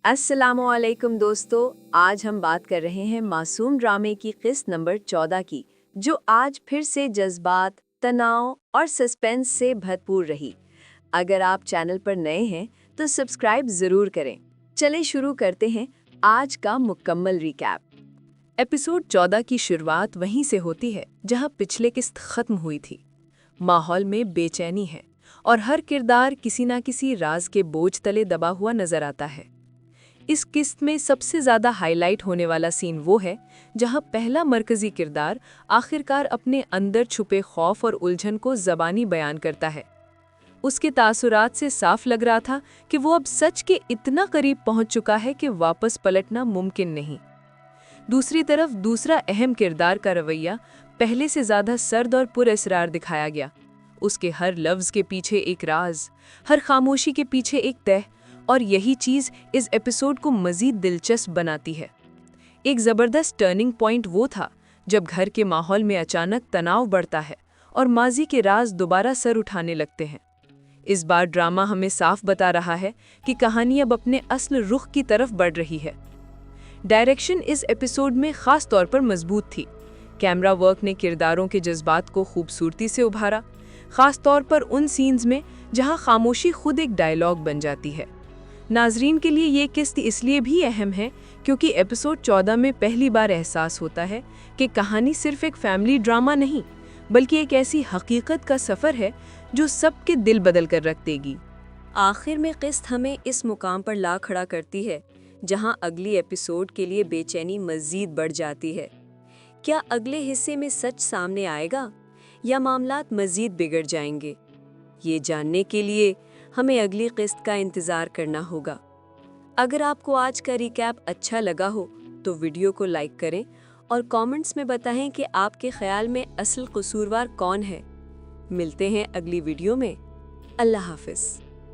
अस्सलामुअलैकुम दोस्तों, आज हम बात कर रहे हैं मासूम ड्रामे की किस्त नंबर 14 की, जो आज फिर से जज्बात, तनाव और सस्पेंस से भरपूर रही। अगर आप चैनल पर नए हैं तो सब्सक्राइब ज़रूर करें। चलें शुरू करते हैं आज का मुकम्मल रिकैप। एपिसोड 14 की शुरुआत वहीं से होती है जहां पिछले किस्त खत्म हुई थी। माहौल में बेचैनी है और हर किरदार किसी ना किसी राज के बोझ तले दबा हुआ नजर आता है। इस किस्त में सबसे ज़्यादा हाईलाइट होने वाला सीन वो है जहां पहला मरकजी किरदार आखिरकार अपने अंदर छुपे खौफ और उलझन को ज़बानी बयान करता है। उसके तासुरात से साफ लग रहा था कि वो अब सच के इतना करीब पहुंच चुका है कि वापस पलटना मुमकिन नहीं। दूसरी तरफ दूसरा अहम किरदार का रवैया पहले से ज़्यादा सर्द और पुरअसरार दिखाया गया। उसके हर लफ्ज़ के पीछे एक राज, हर खामोशी के पीछे एक तह, और यही चीज़ इस एपिसोड को मज़ीद दिलचस्प बनाती है। एक ज़बरदस्त टर्निंग पॉइंट वो था जब घर के माहौल में अचानक तनाव बढ़ता है और माजी के राज दोबारा सर उठाने लगते हैं। इस बार ड्रामा हमें साफ बता रहा है कि कहानी अब अपने असल रुख की तरफ बढ़ रही है। डायरेक्शन इस एपिसोड में ख़ास तौर पर मजबूत थी। कैमरा वर्क ने किरदारों के जज्बात को खूबसूरती से उभारा, ख़ास तौर पर उन सीन्स में जहां खामोशी खुद एक डायलॉग बन जाती है। नाजरीन के लिए ये किस्त इसलिए भी अहम है क्योंकि एपिसोड 14 में पहली बार एहसास होता है कि कहानी सिर्फ एक फैमिली ड्रामा नहीं, बल्कि एक ऐसी हकीकत का सफ़र है जो सबके दिल बदल कर रख देगी। आखिर में किस्त हमें इस मुकाम पर ला खड़ा करती है जहां अगली एपिसोड के लिए बेचैनी मज़ीद बढ़ जाती है। क्या अगले हिस्से में सच सामने आएगा या मामलात मज़ीद बिगड़ जाएंगे? ये जानने के लिए हमें अगली किस्त का इंतज़ार करना होगा। अगर आपको आज का रिकैप अच्छा लगा हो तो वीडियो को लाइक करें और कमेंट्स में बताएं कि आपके ख्याल में असल कसूरवार कौन है। मिलते हैं अगली वीडियो में। अल्लाह हाफ़िज़।